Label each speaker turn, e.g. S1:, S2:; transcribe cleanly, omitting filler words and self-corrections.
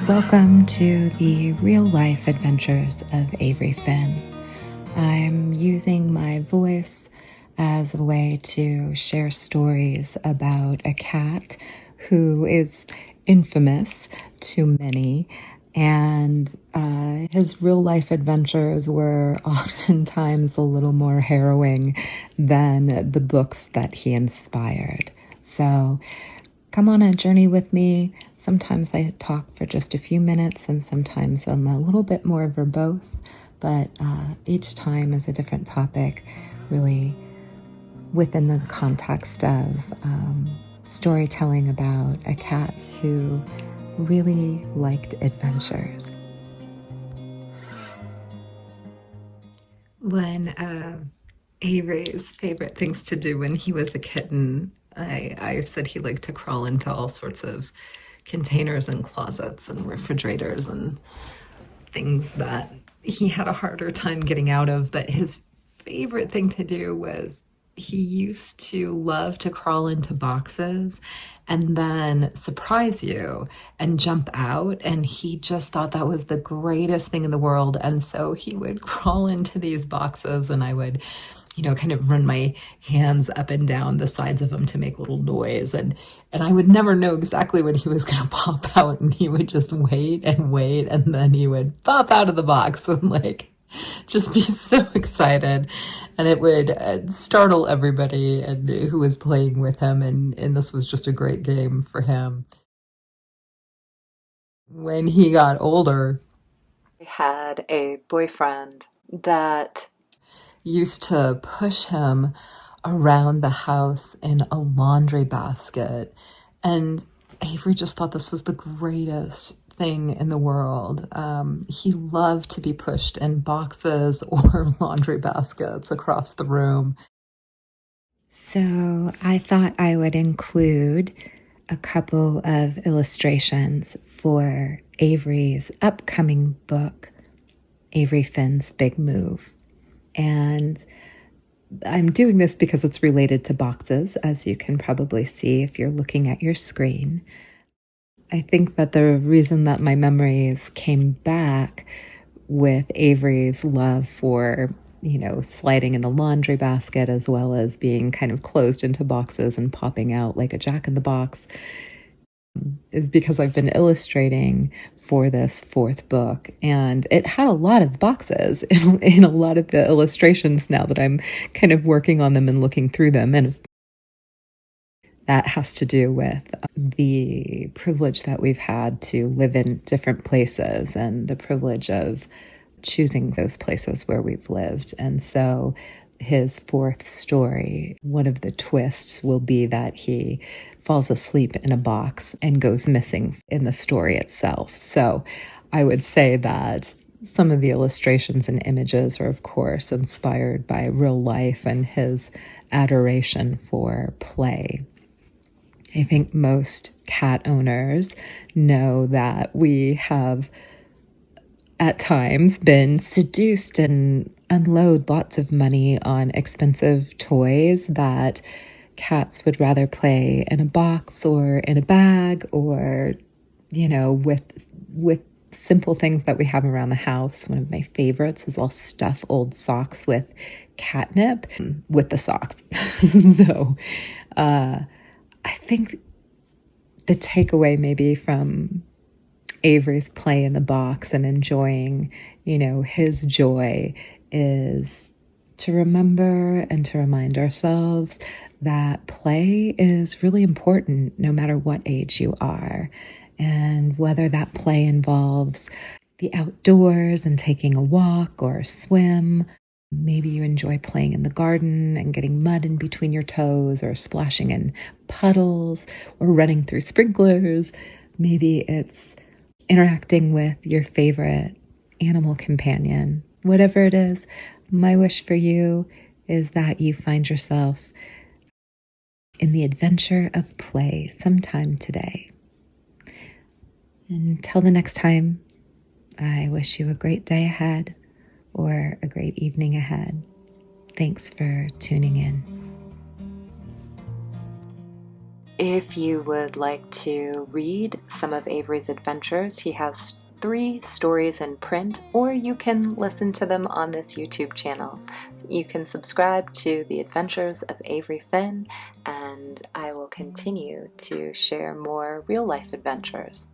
S1: Welcome to the real life adventures of Avery Finn. I'm using my voice as a way to share stories about a cat who is infamous to many, and his real life adventures were oftentimes a little more harrowing than the books that he inspired. So come on a journey with me. Sometimes I talk for just a few minutes, and sometimes I'm a little bit more verbose, but each time is a different topic, really within the context of storytelling about a cat who really liked adventures. One of Avery's favorite things to do when he was a kitten, I said he liked to crawl into all sorts of containers and closets and refrigerators and things that he had a harder time getting out of. But his favorite thing to do was he used to love to crawl into boxes and then surprise you and jump out. And he just thought that was the greatest thing in the world. And so he would crawl into these boxes, and I would kind of run my hands up and down the sides of them to make little noise. And I would never know exactly when he was going to pop out, and he would just wait, and then he would pop out of the box and just be so excited. And it would startle everybody and who was playing with him. And this was just a great game for him. When he got older, he had a boyfriend that used to push him around the house in a laundry basket. And Avery just thought this was the greatest thing in the world. He loved to be pushed in boxes or laundry baskets across the room. So I thought I would include a couple of illustrations for Avery's upcoming book, Avery Finn's Big Move. And I'm doing this because it's related to boxes, as you can probably see if you're looking at your screen. I think that the reason that my memories came back with Avery's love for, sliding in the laundry basket, as well as being kind of closed into boxes and popping out like a jack-in-the-box, is because I've been illustrating for this fourth book, and it had a lot of boxes in a lot of the illustrations now that I'm kind of working on them and looking through them. And that has to do with the privilege that we've had to live in different places and the privilege of choosing those places where we've lived. And so his fourth story, one of the twists will be that he falls asleep in a box and goes missing in the story itself. So I would say that some of the illustrations and images are, of course, inspired by real life and his adoration for play. I think most cat owners know that we have at times been seduced and unload lots of money on expensive toys that cats would rather play in a box or in a bag, or with simple things that we have around the house. One of my favorites is I'll stuff old socks with catnip with the socks. So I think the takeaway maybe from Avery's play in the box and enjoying, his joy is to remember and to remind ourselves that play is really important no matter what age you are. And whether that play involves the outdoors and taking a walk or a swim, maybe you enjoy playing in the garden and getting mud in between your toes, or splashing in puddles, or running through sprinklers. Maybe it's interacting with your favorite animal companion. Whatever it is, my wish for you is that you find yourself in the adventure of play sometime today. Until the next time, I wish you a great day ahead or a great evening ahead. Thanks for tuning in. If you would like to read some of Avery's adventures, he has 3 stories in print, or you can listen to them on this YouTube channel. You can subscribe to The Adventures of Avery Finn, and I will continue to share more real-life adventures.